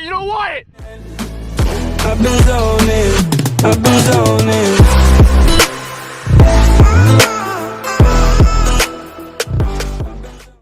You don't want it. I've been zoning. I've been zoning.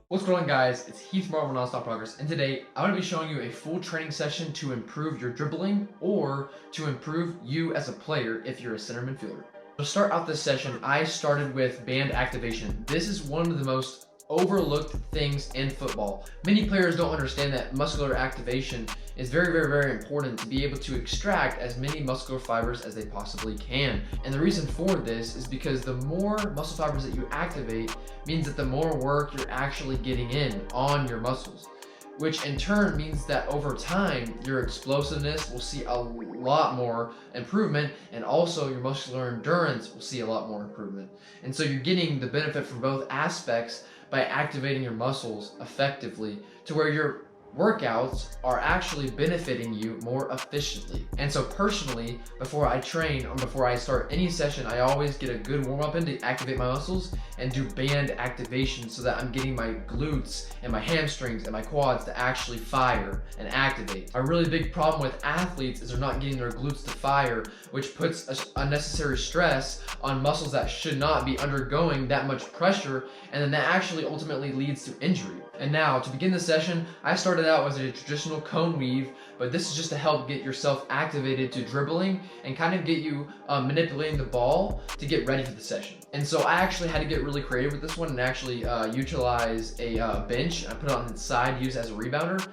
What's going on, guys? It's Heath from Nonstop Progress, and today I'm going to be showing you a full training session to improve your dribbling or to improve you as a player if you're a center midfielder. To start out this session, I started with band activation. This is one of the most overlooked things in football. Many players don't understand that muscular activation is very important to be able to extract as many muscular fibers as they possibly can. And the reason for this is because the more muscle fibers that you activate means that the more work you're actually getting in on your muscles, which in turn means that over time your explosiveness will see a lot more improvement, and also your muscular endurance will see a lot more improvement. And so you're getting the benefit from both aspects by activating your muscles effectively to where your workouts are actually benefiting you more efficiently. And so personally, before I train or before I start any session, I always get a good warm-up in to activate my muscles and do band activation so that I'm getting my glutes and my hamstrings and my quads to actually fire and activate. A really big problem with athletes is they're not getting their glutes to fire, which puts unnecessary stress on muscles that should not be undergoing that much pressure, and then that actually ultimately leads to injury. And now, to begin the session, I started out with a traditional cone weave, but this is just to help get yourself activated to dribbling and kind of get you manipulating the ball to get ready for the session. And so I actually had to get really creative with this one and actually utilize a bench. I put it on the side, use it as a rebounder.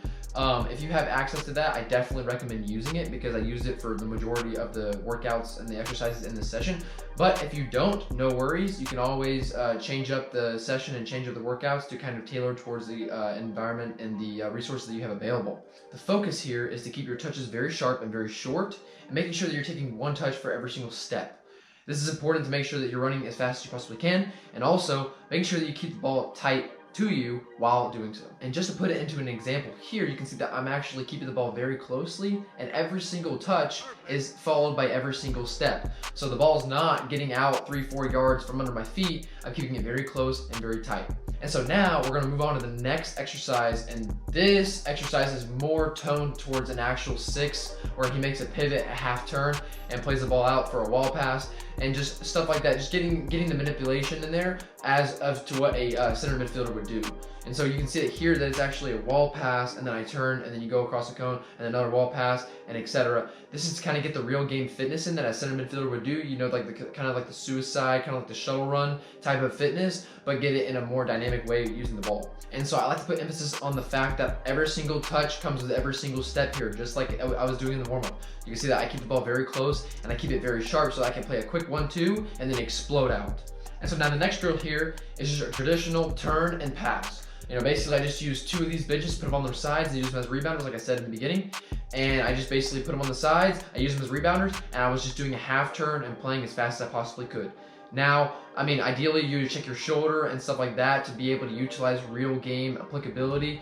If you have access to that, I definitely recommend using it because I used it for the majority of the workouts and the exercises in this session. But if you don't, no worries. You can always change up the session and change up the workouts to kind of tailor towards the environment and the resources that you have available. The focus here is to keep your touches very sharp and very short, and making sure that you're taking one touch for every single step. This is important to make sure that you're running as fast as you possibly can, and also making sure that you keep the ball tight to you while doing so. And just to put it into an example here, you can see that I'm actually keeping the ball very closely, and every single touch is followed by every single step. So the ball's not getting out 3-4 yards from under my feet. I'm keeping it very close and very tight. And so now we're gonna move on to the next exercise, and this exercise is more toned towards an actual 6, where he makes a pivot, a half turn, and plays the ball out for a wall pass, and just stuff like that, just getting the manipulation in there as of to what a center midfielder would do. And so you can see it here that it's actually a wall pass, and then I turn, and then you go across the cone, and another wall pass, and etc. This is to kind of get the real game fitness in that a center midfielder would do, you know, like the kind of like the suicide, kind of like the shuttle run type of fitness, but get it in a more dynamic way using the ball. And so I like to put emphasis on the fact that every single touch comes with every single step here, just like I was doing in the warm-up. You can see that I keep the ball very close, and I keep it very sharp so I can play a quick 1-2 and then explode out. And so now the next drill here is just a traditional turn and pass. You know, basically I just use 2 of these benches, put them on their sides, and use them as rebounders like I said in the beginning. And I just basically put them on the sides, I use them as rebounders, and I was just doing a half turn and playing as fast as I possibly could. Now, I mean, ideally you check your shoulder and stuff like that to be able to utilize real game applicability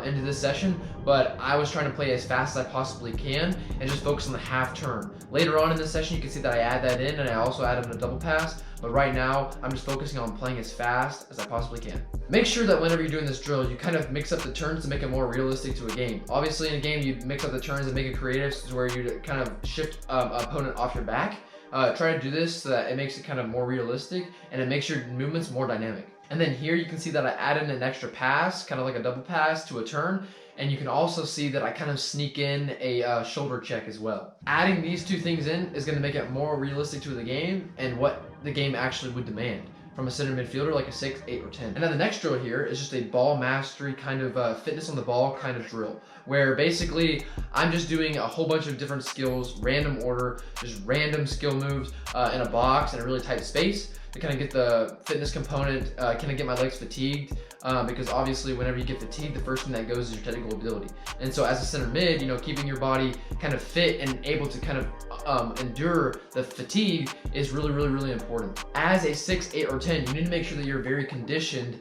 into this session, but I was trying to play as fast as I possibly can and just focus on the half turn. Later on in this session, you can see that I add that in, and I also added in a double pass, but right now I'm just focusing on playing as fast as I possibly can. Make sure that whenever you're doing this drill, you kind of mix up the turns to make it more realistic to a game. Obviously in a game, you mix up the turns and make it creative, so where you kind of shift opponent off your back. Try to do this so that it makes it kind of more realistic and it makes your movements more dynamic. And then here you can see that I added an extra pass, kind of like a double pass to a turn, and you can also see that I kind of sneak in a shoulder check as well. Adding these 2 things in is going to make it more realistic to the game and what the game actually would demand from a center midfielder like a 6, 8, or 10. And then the next drill here is just a ball mastery kind of fitness on the ball kind of drill, where basically I'm just doing a whole bunch of different skills, random order, just random skill moves in a box in a really tight space to kind of get the fitness component, kind of get my legs fatigued, because obviously whenever you get fatigued, the first thing that goes is your technical ability. And so as a center mid, you know, keeping your body kind of fit and able to kind of endure the fatigue is really important. As a 6, 8, or 10, you need to make sure that you're very conditioned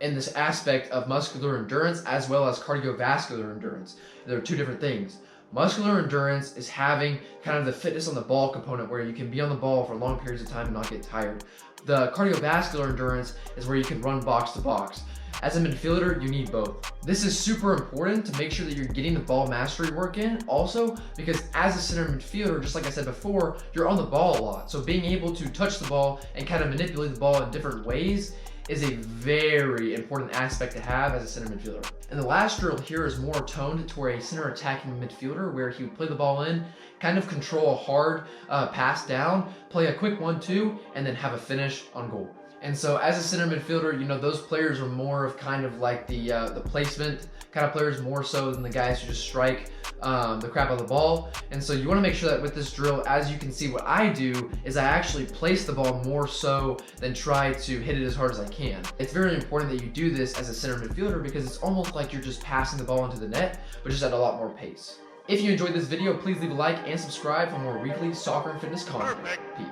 in this aspect of muscular endurance as well as cardiovascular endurance. There are 2 different things. Muscular endurance is having kind of the fitness on the ball component where you can be on the ball for long periods of time and not get tired. The cardiovascular endurance is where you can run box to box. As a midfielder, you need both. This is super important to make sure that you're getting the ball mastery work in. Also, because as a center midfielder, just like I said before, you're on the ball a lot. So being able to touch the ball and kind of manipulate the ball in different ways is a very important aspect to have as a center midfielder. And the last drill here is more toned to where a center attacking midfielder, where he would play the ball in, kind of control a hard pass down, play a quick 1-2, and then have a finish on goal. And so as a center midfielder, you know, those players are more of kind of like the placement kind of players, more so than the guys who just strike the crap out of the ball. And so you want to make sure that with this drill, as you can see, what I do is I actually place the ball more so than try to hit it as hard as I can. It's very important that you do this as a center midfielder because it's almost like you're just passing the ball into the net, but just at a lot more pace. If you enjoyed this video, please leave a like and subscribe for more weekly soccer and fitness content. Peace.